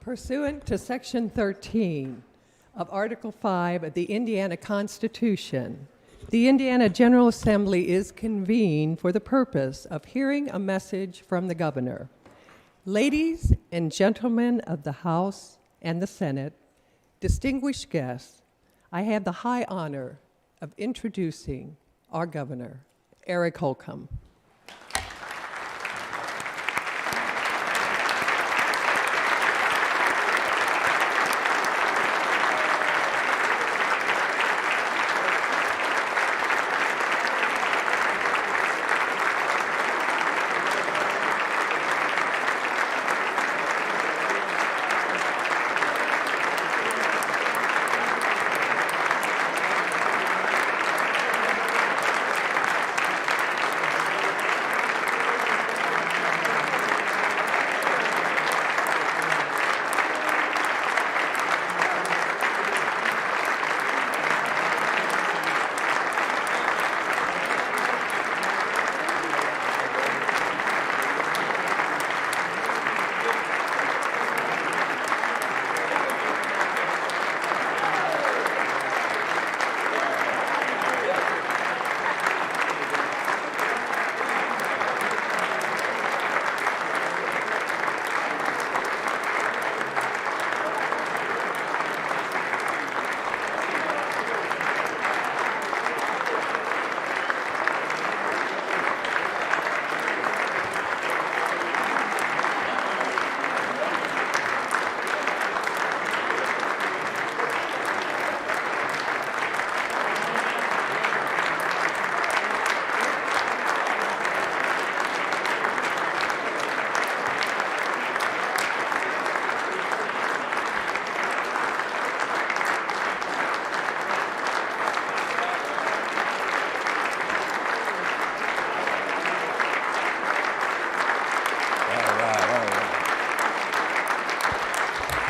Pursuant to Section 13 of Article 5 of the Indiana Constitution, the Indiana General Assembly is convened for the purpose of hearing a message from the governor. Ladies and gentlemen of the House and the Senate, distinguished guests, I have the high honor of introducing our governor, Eric Holcomb.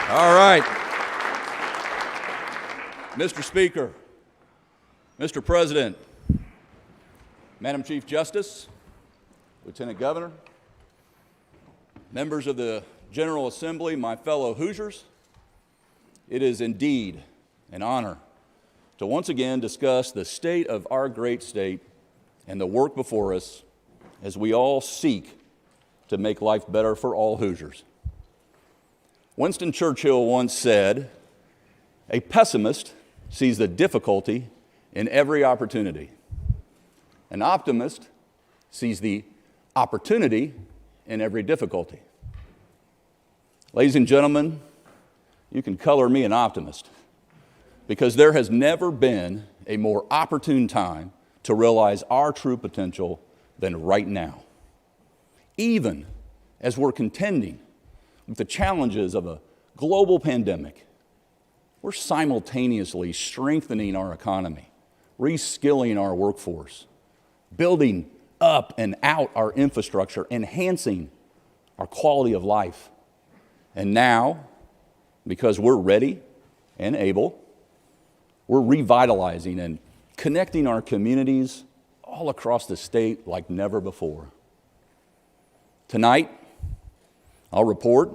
All right. Mr. Speaker, Mr. President, Madam Chief Justice, Lieutenant Governor, members of the General Assembly, my fellow Hoosiers, it is indeed an honor to once again discuss the state of our great state and the work before us as we all seek to make life better for all Hoosiers. Winston Churchill once said, "A pessimist sees the difficulty in every opportunity. An optimist sees the opportunity in every difficulty." Ladies and gentlemen, you can color me an optimist because there has never been a more opportune time to realize our true potential than right now. Even as we're contending with the challenges of a global pandemic, we're simultaneously strengthening our economy, reskilling our workforce, building up and out our infrastructure, enhancing our quality of life. And now, because we're ready and able, we're revitalizing and connecting our communities all across the state like never before. Tonight, I'll report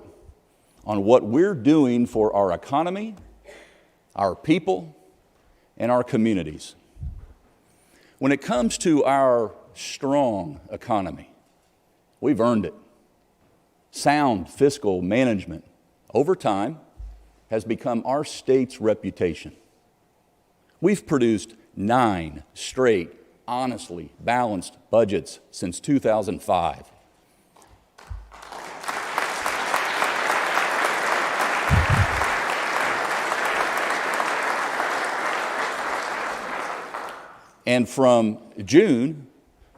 on what we're doing for our economy, our people, and our communities. When it comes to our strong economy, we've earned it. Sound fiscal management, over time, has become our state's reputation. We've produced 9 straight, honestly balanced budgets since 2005. And from June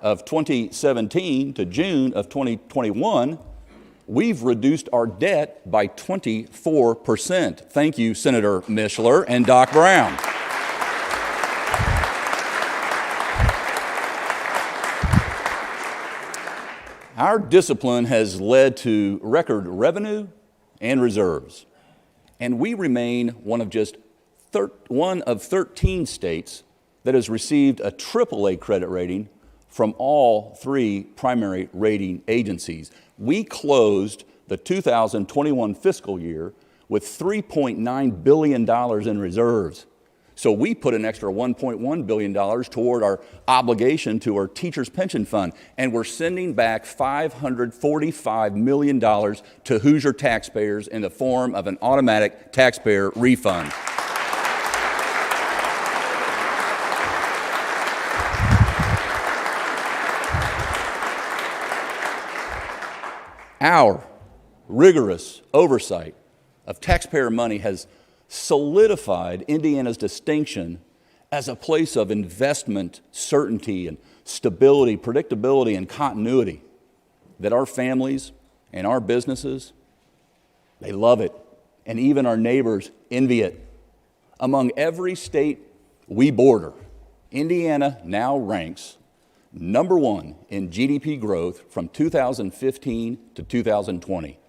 of 2017 to June of 2021, we've reduced our debt by 24%. Thank you, Senator Mishler and Doc Brown. Our discipline has led to record revenue and reserves, and we remain one of 13 states that has received a AAA credit rating from all 3 primary rating agencies. We closed the 2021 fiscal year with $3.9 billion in reserves. So we put an extra $1.1 billion toward our obligation to our teachers' pension fund, and we're sending back $545 million to Hoosier taxpayers in the form of an automatic taxpayer refund. Our rigorous oversight of taxpayer money has solidified Indiana's distinction as a place of investment certainty and stability, predictability, and continuity that our families and our businesses, they love it, and even our neighbors envy it. Among every state we border, Indiana now ranks number one in GDP growth from 2015 to 2020.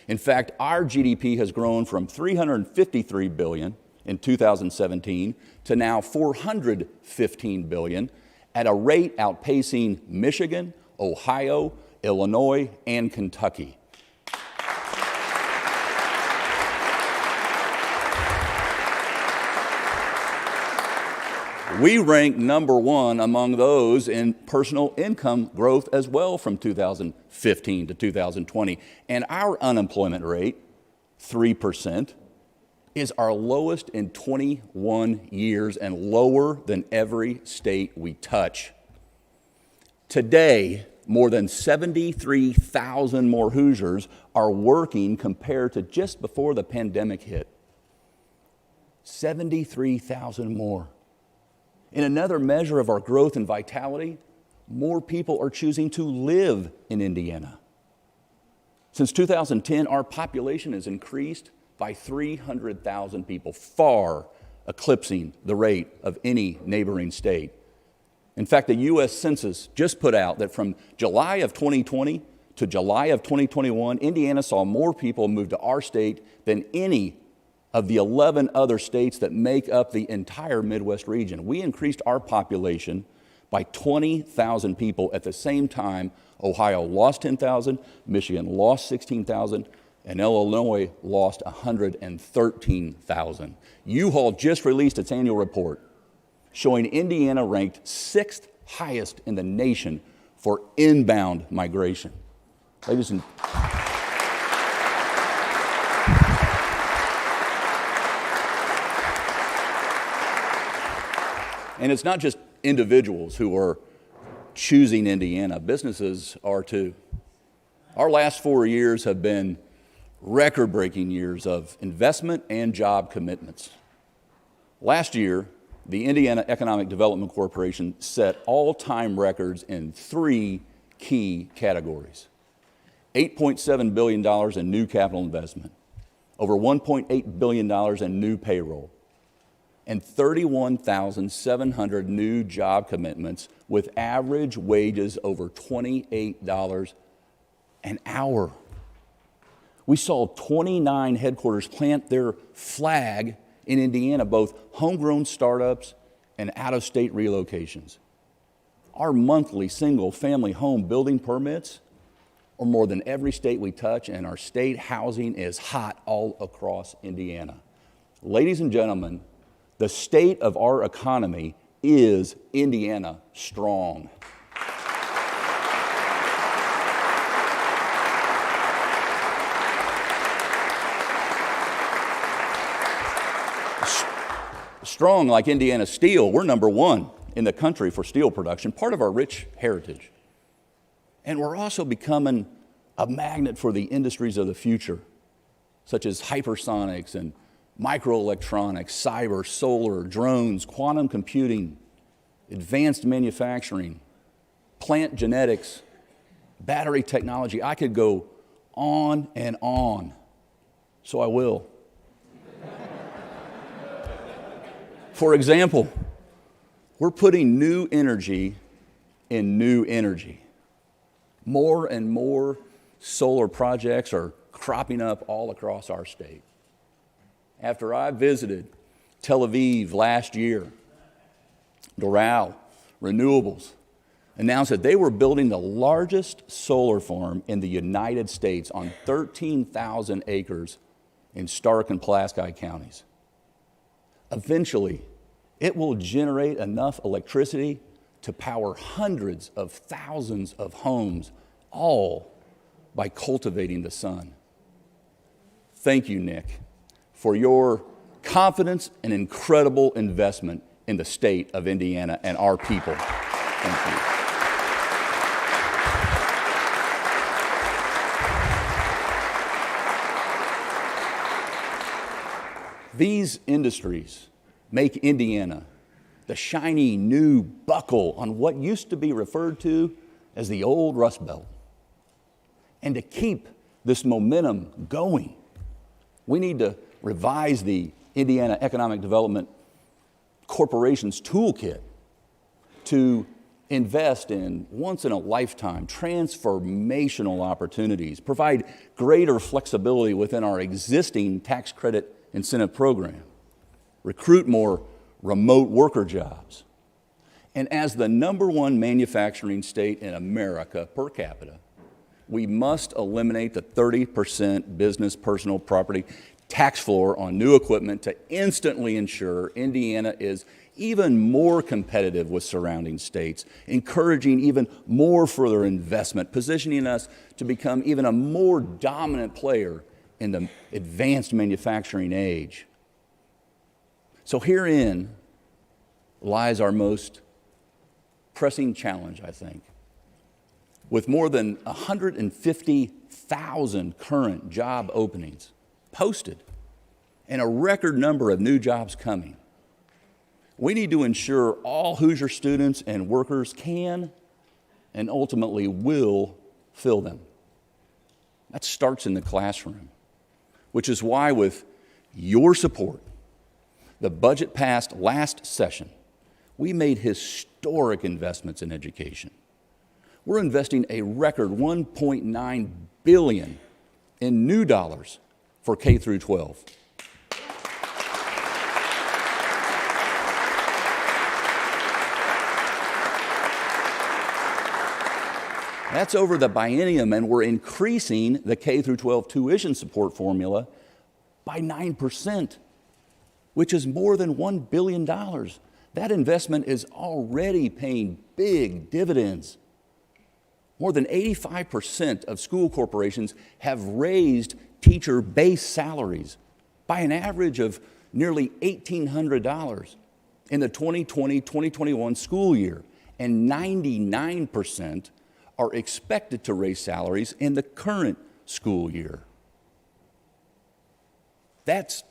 In fact, our GDP has grown from $353 billion in 2017 to now $415 billion at a rate outpacing Michigan, Ohio, Illinois, and Kentucky. We rank number one among those in personal income growth as well from 2015 to 2020. And our unemployment rate, 3%, is our lowest in 21 years and lower than every state we touch. Today, more than 73,000 more Hoosiers are working compared to just before the pandemic hit. 73,000 more. In another measure of our growth and vitality, more people are choosing to live in Indiana. Since 2010, our population has increased by 300,000 people, far eclipsing the rate of any neighboring state. In fact, the U.S. Census just put out that from July of 2020 to July of 2021, Indiana saw more people move to our state than any of the 11 other states that make up the entire Midwest region. We increased our population by 20,000 people at the same time. Ohio lost 10,000, Michigan lost 16,000, and Illinois lost 113,000. U-Haul just released its annual report showing Indiana ranked 6th highest in the nation for inbound migration. Ladies and And it's not just individuals who are choosing Indiana. Businesses are too. Our last 4 years have been record-breaking years of investment and job commitments. Last year, the Indiana Economic Development Corporation set all-time records in 3 key categories. $8.7 billion in new capital investment, over $1.8 billion in new payroll, and 31,700 new job commitments with average wages over $28 an hour. We saw 29 headquarters plant their flag in Indiana, both homegrown startups and out-of-state relocations. Our monthly single-family home building permits are more than every state we touch, and our state housing is hot all across Indiana. Ladies and gentlemen, the state of our economy is Indiana strong. Strong like Indiana steel, we're number one in the country for steel production, part of our rich heritage. And we're also becoming a magnet for the industries of the future, such as hypersonics and microelectronics, cyber, solar, drones, quantum computing, advanced manufacturing, plant genetics, battery technology. I could go on and on, so I will. For example, we're putting new energy in new energy. More and more solar projects are cropping up all across our state. After I visited Tel Aviv last year, Doral Renewables announced that they were building the largest solar farm in the United States on 13,000 acres in Stark and Pulaski counties. Eventually, it will generate enough electricity to power hundreds of thousands of homes, all by cultivating the sun. Thank you, Nick, for your confidence and incredible investment in the state of Indiana and our people. Thank you. These industries make Indiana the shiny new buckle on what used to be referred to as the old Rust Belt. And to keep this momentum going, we need to revise the Indiana Economic Development Corporation's toolkit to invest in once-in-a-lifetime transformational opportunities, provide greater flexibility within our existing tax credit incentive program, recruit more remote worker jobs, and as the #1 manufacturing state in America per capita, we must eliminate the 30% business personal property tax floor on new equipment to instantly ensure Indiana is even more competitive with surrounding states, encouraging even more further investment, positioning us to become even a more dominant player in the advanced manufacturing age. So herein lies our most pressing challenge, I think. With more than 150,000 current job openings posted and a record number of new jobs coming, we need to ensure all Hoosier students and workers can and ultimately will fill them. That starts in the classroom, which is why, with your support, the budget passed last session, we made historic investments in education. We're investing a record $1.9 billion in new dollars for K through 12. That's over the biennium, and we're increasing the K through 12 tuition support formula by 9%, which is more than $1 billion. That investment is already paying big dividends. More than 85% of school corporations have raised teacher base salaries by an average of nearly $1,800 in the 2020-2021 school year, and 99% are expected to raise salaries in the current school year. That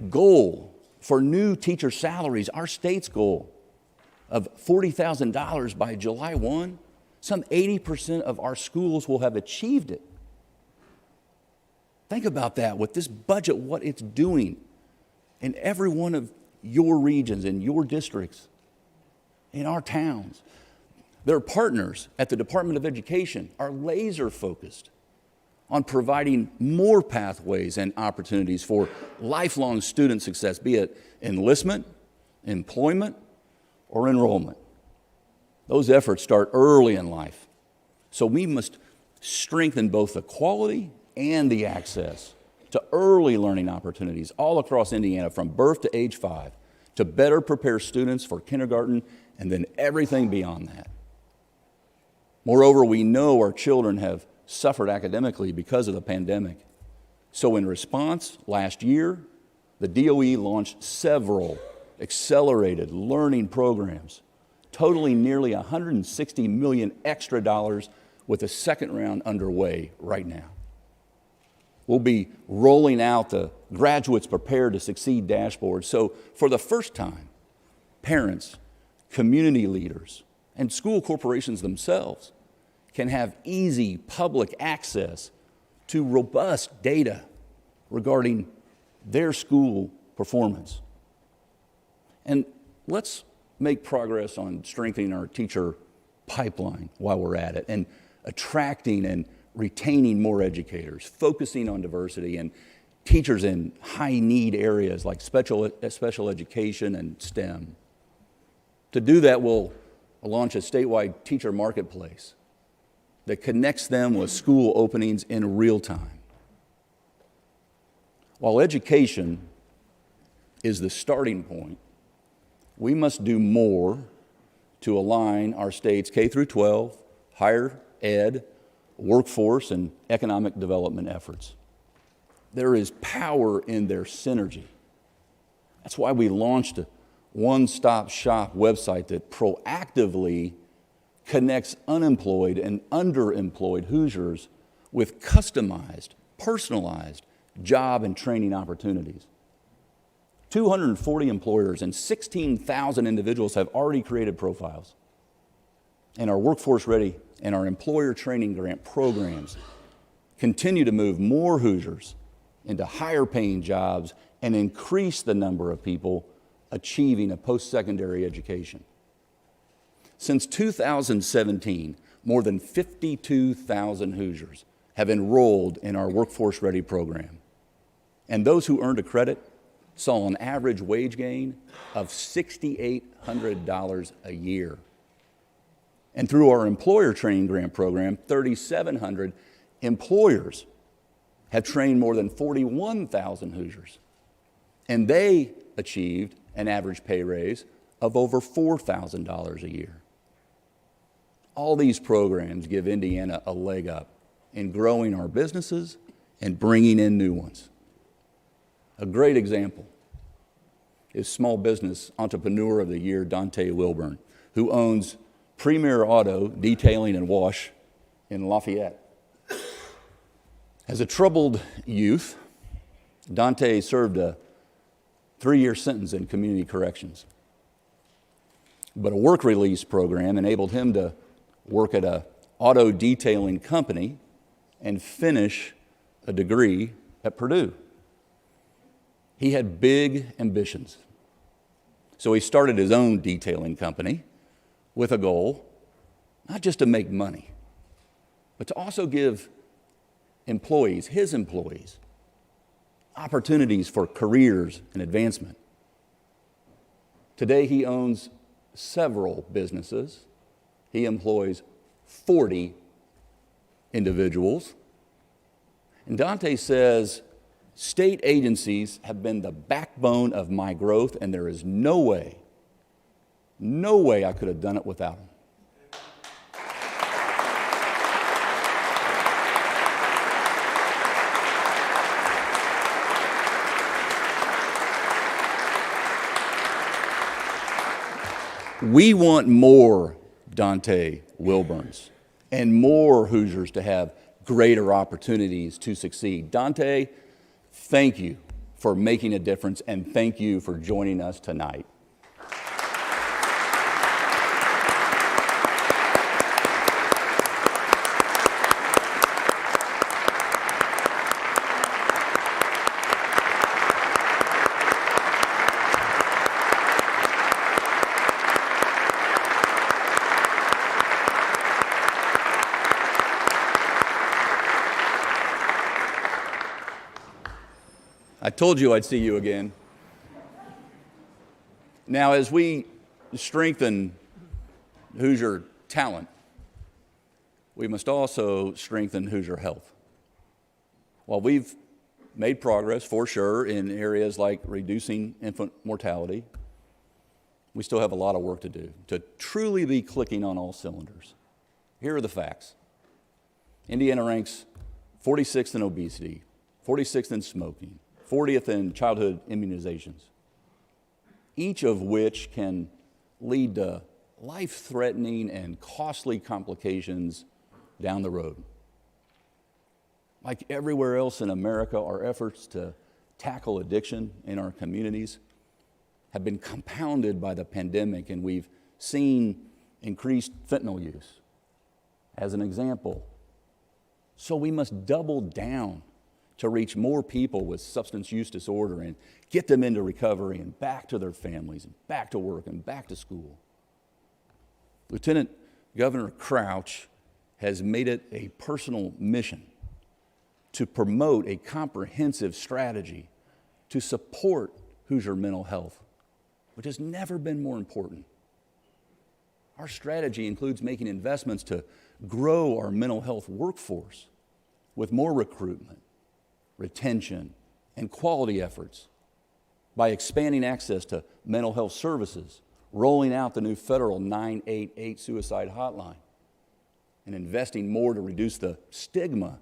goal for new teacher salaries, our state's goal of $40,000 by July 1, some 80% of our schools will have achieved it. Think about that, with this budget, what it's doing in every one of your regions, in your districts, in our towns. Their partners at the Department of Education are laser focused on providing more pathways and opportunities for lifelong student success, be it enlistment, employment, or enrollment. Those efforts start early in life. So we must strengthen both the quality and the access to early learning opportunities all across Indiana from birth to age 5 to better prepare students for kindergarten and then everything beyond that. Moreover, we know our children have suffered academically because of the pandemic. So in response, last year, the DOE launched several accelerated learning programs, totaling nearly $160 million extra dollars, with a second round underway right now. We'll be rolling out the Graduates Prepared to Succeed dashboard, so for the first time, parents, community leaders, and school corporations themselves can have easy public access to robust data regarding their school performance. And let's make progress on strengthening our teacher pipeline while we're at it, and attracting and retaining more educators, focusing on diversity and teachers in high need areas like special education and STEM. To do that, we'll launch a statewide teacher marketplace that connects them with school openings in real time. While education is the starting point, we must do more to align our state's K through 12, higher ed, workforce, and economic development efforts. There is power in their synergy. That's why we launched a one-stop shop website that proactively connects unemployed and underemployed Hoosiers with customized, personalized job and training opportunities. 240 employers and 16,000 individuals have already created profiles. And our Workforce Ready and our Employer Training Grant programs continue to move more Hoosiers into higher paying jobs and increase the number of people achieving a post-secondary education. Since 2017, more than 52,000 Hoosiers have enrolled in our Workforce Ready program. And those who earned a credit saw an average wage gain of $6,800 a year. And through our Employer Training Grant program, 3,700 employers have trained more than 41,000 Hoosiers. And they achieved an average pay raise of over $4,000 a year. All these programs give Indiana a leg up in growing our businesses and bringing in new ones. A great example is Small Business Entrepreneur of the Year Dante Wilburn, who owns Premier Auto Detailing and Wash in Lafayette. As a troubled youth, Dante served a 3-year sentence in community corrections. But a work release program enabled him to work at an auto detailing company and finish a degree at Purdue. He had big ambitions. So he started his own detailing company with a goal, not just to make money, but to also give employees, his employees, opportunities for careers and advancement. Today he owns several businesses. He employs 40 individuals. And Dante says, state agencies have been the backbone of my growth, and there is no way I could have done it without them. We want more Dante Wilburns and more Hoosiers to have greater opportunities to succeed. Dante, thank you for making a difference, and thank you for joining us tonight. I told you I'd see you again. Now, as we strengthen Hoosier talent, we must also strengthen Hoosier health. While we've made progress, for sure, in areas like reducing infant mortality, we still have a lot of work to do to truly be clicking on all cylinders. Here are the facts. Indiana ranks 46th in obesity, 46th in smoking, 40th in childhood immunizations, each of which can lead to life-threatening and costly complications down the road. Like everywhere else in America, our efforts to tackle addiction in our communities have been compounded by the pandemic, and we've seen increased fentanyl use as an example. So we must double down to reach more people with substance use disorder and get them into recovery and back to their families and back to work and back to school. Lieutenant Governor Crouch has made it a personal mission to promote a comprehensive strategy to support Hoosier mental health, which has never been more important. Our strategy includes making investments to grow our mental health workforce with more recruitment, retention, and quality efforts, by expanding access to mental health services, rolling out the new federal 988 suicide hotline, and investing more to reduce the stigma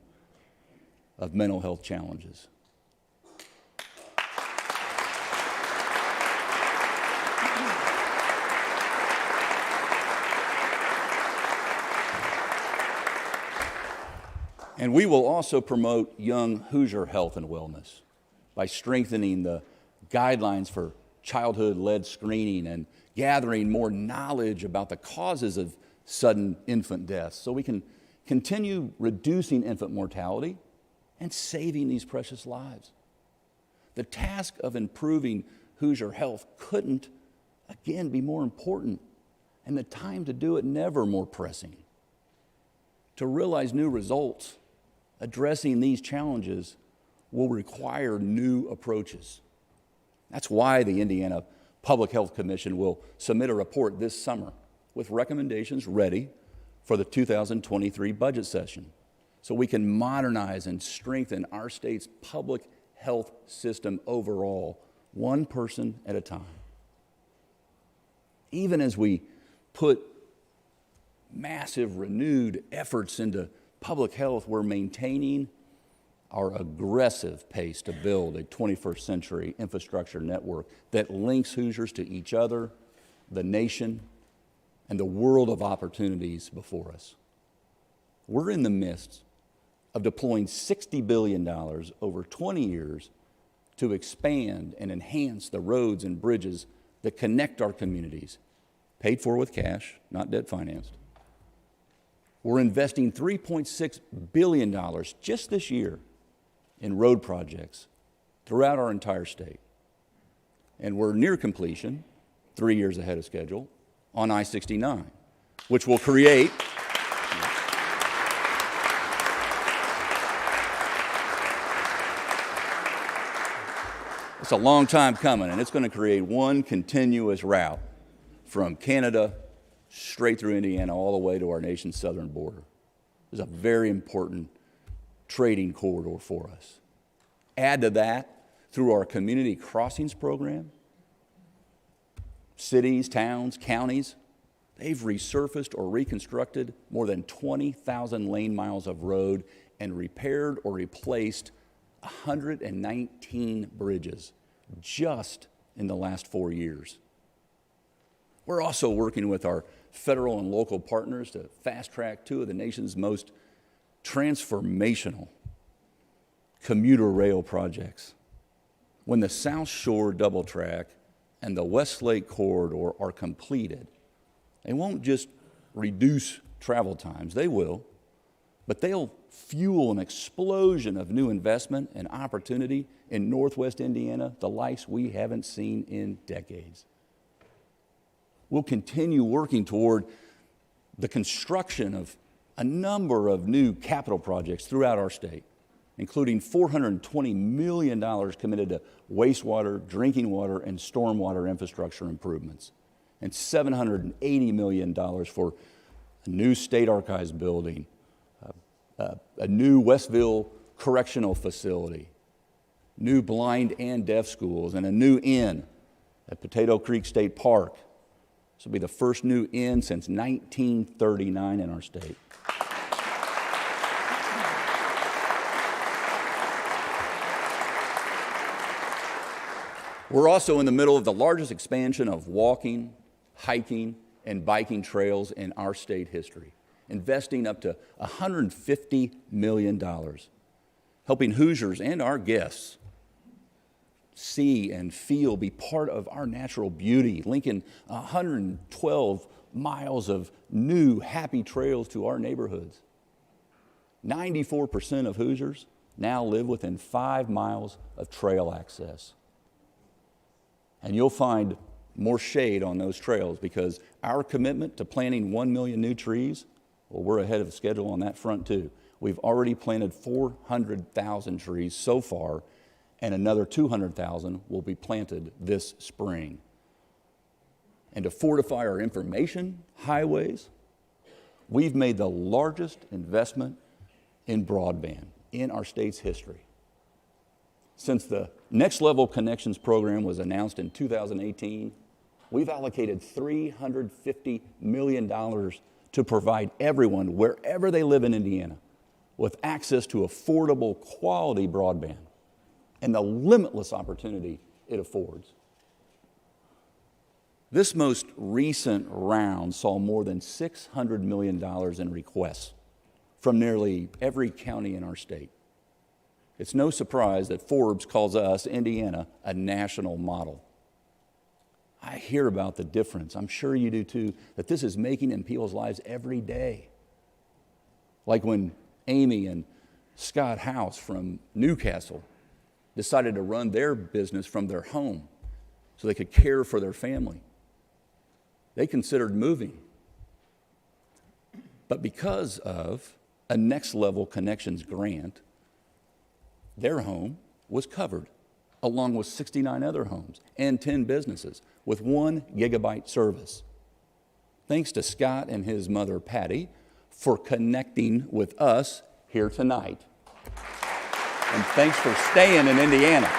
of mental health challenges. And we will also promote young Hoosier health and wellness by strengthening the guidelines for childhood-led screening and gathering more knowledge about the causes of sudden infant deaths so we can continue reducing infant mortality and saving these precious lives. The task of improving Hoosier health couldn't, again, be more important, and the time to do it never more pressing. To realize new results, addressing these challenges will require new approaches. That's why the Indiana Public Health Commission will submit a report this summer with recommendations ready for the 2023 budget session so we can modernize and strengthen our state's public health system overall, one person at a time. Even as we put massive renewed efforts into public health, we're maintaining our aggressive pace to build a 21st century infrastructure network that links Hoosiers to each other, the nation, and the world of opportunities before us. We're in the midst of deploying $60 billion over 20 years to expand and enhance the roads and bridges that connect our communities, paid for with cash, not debt financed. We're investing $3.6 billion just this year in road projects throughout our entire state. And we're near completion, 3 years ahead of schedule, on I-69, which will create it's a long time coming, and it's going to create one continuous route from Canada straight through Indiana all the way to our nation's southern border. It's a very important trading corridor for us. Add to that, through our community crossings program, cities, towns, counties, they've resurfaced or reconstructed more than 20,000 lane miles of road and repaired or replaced 119 bridges just in the last 4 years. We're also working with our federal and local partners to fast-track two of the nation's most transformational commuter rail projects. When the South Shore Double Track and the Westlake Corridor are completed, they won't just reduce travel times, they will, but they'll fuel an explosion of new investment and opportunity in Northwest Indiana, the likes we haven't seen in decades. We'll continue working toward the construction of a number of new capital projects throughout our state, including $420 million committed to wastewater, drinking water, and stormwater infrastructure improvements, and $780 million for a new state archives building, a new Westville correctional facility, new blind and deaf schools, and a new inn at Potato Creek State Park. This will be the first new inn since 1939 in our state. We're also in the middle of the largest expansion of walking, hiking, and biking trails in our state history, investing up to $150 million, helping Hoosiers and our guests see and feel, be part of our natural beauty, linking 112 miles of new happy trails to our neighborhoods. 94% of Hoosiers now live within 5 miles of trail access. And you'll find more shade on those trails because our commitment to planting 1 million new trees, well, we're ahead of schedule on that front too. We've already planted 400,000 trees so far, and another 200,000 will be planted this spring. And to fortify our information highways, we've made the largest investment in broadband in our state's history. Since the Next Level Connections program was announced in 2018, we've allocated $350 million to provide everyone, wherever they live in Indiana, with access to affordable, quality broadband and the limitless opportunity it affords. This most recent round saw more than $600 million in requests from nearly every county in our state. It's no surprise that Forbes calls us, Indiana, a national model. I hear about the difference, I'm sure you do too, that this is making in people's lives every day. Like when Amy and Scott House from Newcastle decided to run their business from their home so they could care for their family. They considered moving. But because of a Next Level Connections grant, their home was covered, along with 69 other homes and 10 businesses with 1 gigabyte service. Thanks to Scott and his mother, Patty, for connecting with us here tonight. And thanks for staying in Indiana.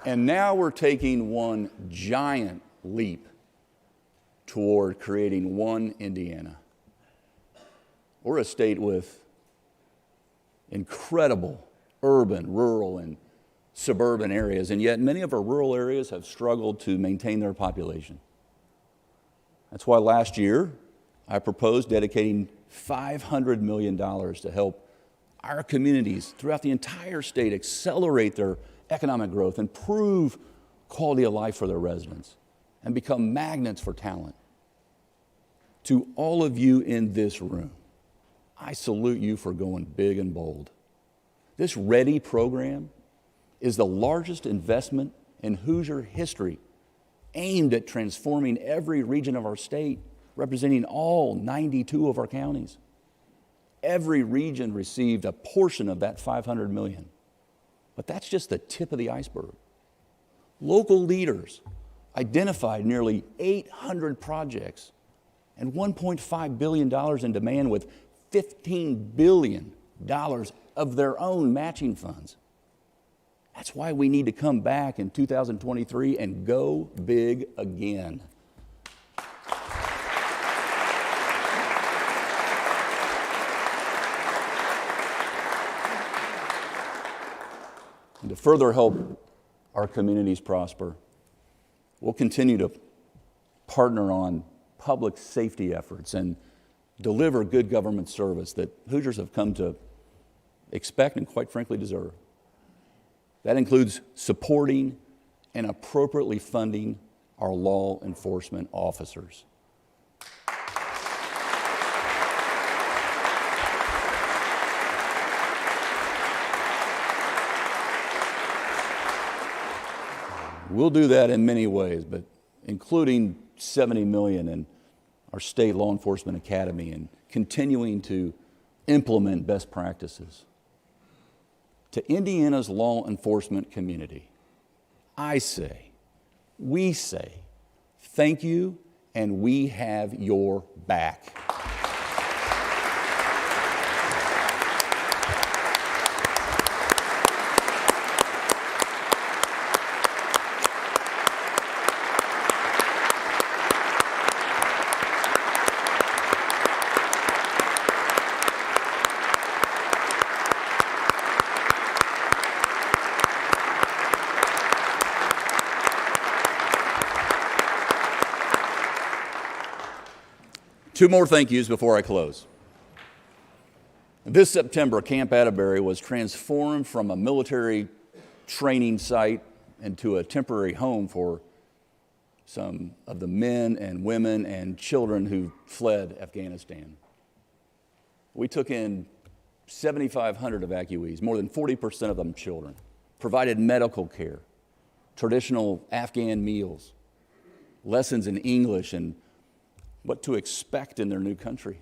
And now we're taking one giant leap toward creating one Indiana. We're a state with incredible urban, rural, and suburban areas, and yet many of our rural areas have struggled to maintain their population. That's why last year I proposed dedicating $500 million to help our communities throughout the entire state accelerate their economic growth, improve quality of life for their residents, and become magnets for talent. To all of you in this room, I salute you for going big and bold. This READY program is the largest investment in Hoosier history, aimed at transforming every region of our state, representing all 92 of our counties. Every region received a portion of that $500 million. But that's just the tip of the iceberg. Local leaders identified nearly 800 projects and $1.5 billion in demand, with $15 billion of their own matching funds. That's why we need to come back in 2023 and go big again. And to further help our communities prosper, we'll continue to partner on public safety efforts and deliver good government service that Hoosiers have come to expect and, quite frankly, deserve. That includes supporting and appropriately funding our law enforcement officers. We'll do that in many ways, but including $70 million in our state law enforcement academy and continuing to implement best practices. To Indiana's law enforcement community, I say, we say, thank you, and we have your back. Two more thank yous before I close. This September, Camp Atterbury was transformed from a military training site into a temporary home for some of the men and women and children who fled Afghanistan. We took in 7,500 evacuees, more than 40% of them children, provided medical care, traditional Afghan meals, lessons in English, and what to expect in their new country.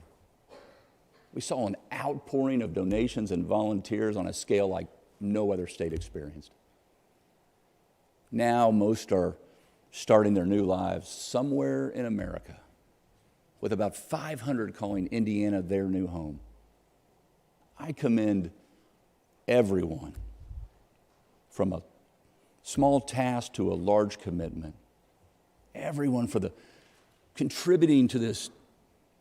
We saw an outpouring of donations and volunteers on a scale like no other state experienced. Now most are starting their new lives somewhere in America, with about 500 calling Indiana their new home. I commend everyone, from a small task to a large commitment, everyone for the contributing to this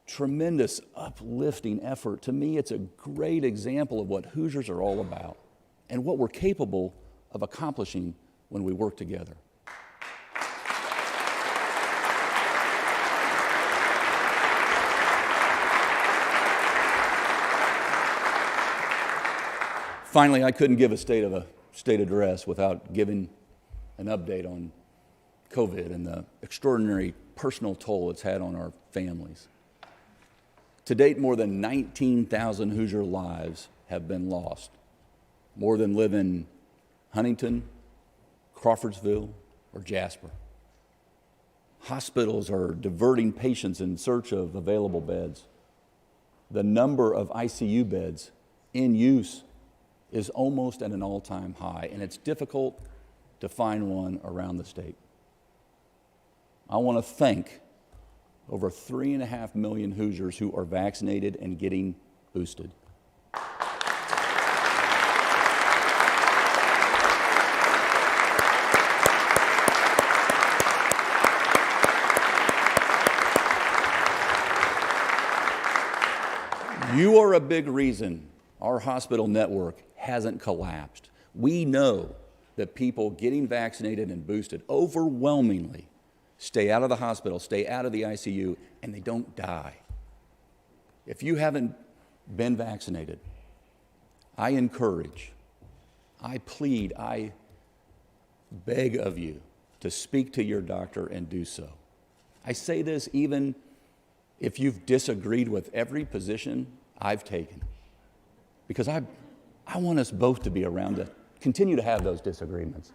tremendous uplifting effort. To me, it's a great example of what Hoosiers are all about and what we're capable of accomplishing when we work together. Finally, I couldn't give a state address without giving an update on COVID and the extraordinary personal toll it's had on our families. To date, more than 19,000 Hoosier lives have been lost. More than live in Huntington, Crawfordsville, or Jasper. Hospitals are diverting patients in search of available beds. The number of ICU beds in use is almost at an all-time high, and it's difficult to find one around the state. I want to thank over 3.5 million Hoosiers who are vaccinated and getting boosted. You are a big reason our hospital network hasn't collapsed. We know that people getting vaccinated and boosted overwhelmingly stay out of the hospital, stay out of the ICU, and they don't die. If you haven't been vaccinated, I encourage, I plead, I beg of you to speak to your doctor and do so. I say this even if you've disagreed with every position I've taken, because I want us both to be around to continue to have those disagreements.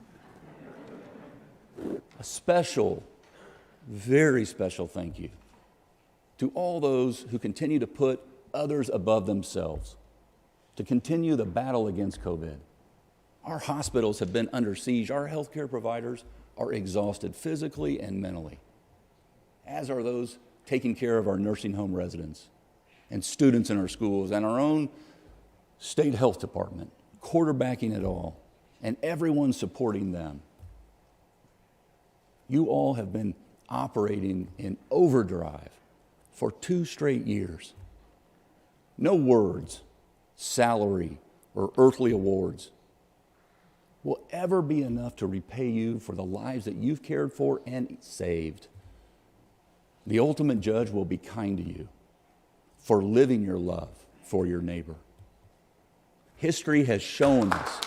A special, very special thank you to all those who continue to put others above themselves, to continue the battle against COVID. Our hospitals have been under siege. Our healthcare providers are exhausted physically and mentally, as are those taking care of our nursing home residents and students in our schools and our own state health department, quarterbacking it all, and everyone supporting them. You all have been operating in overdrive for 2 straight years. No words, salary, or earthly awards will ever be enough to repay you for the lives that you've cared for and saved. The ultimate judge will be kind to you for living your love for your neighbor. History has shown us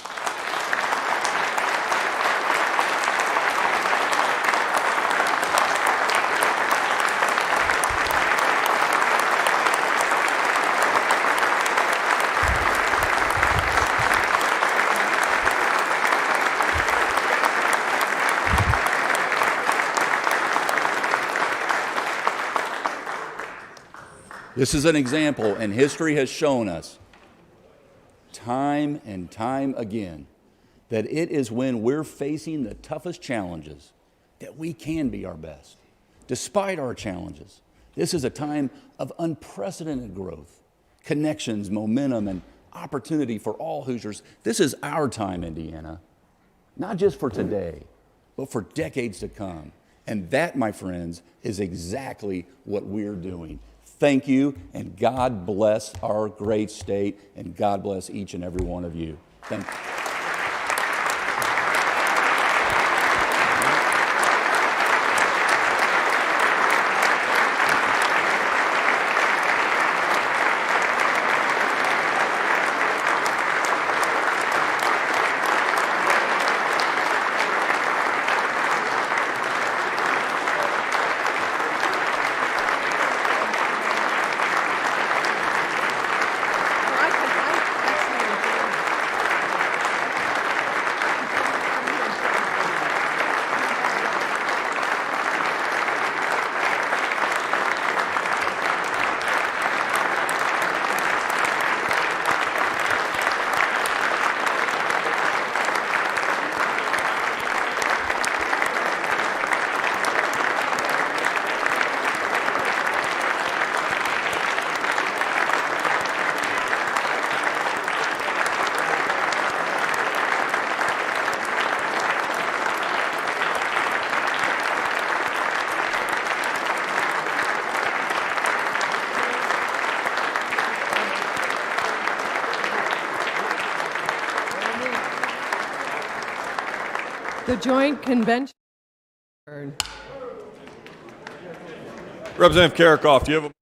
this is an example, and history has shown us time and time again that it is when we're facing the toughest challenges that we can be our best. Despite our challenges, this is a time of unprecedented growth, connections, momentum, and opportunity for all Hoosiers. This is our time, Indiana, not just for today, but for decades to come. And that, my friends, is exactly what we're doing. Thank you, and God bless our great state, and God bless each and every one of you. Thank you. The joint convention. Representative Karakoff, do you have a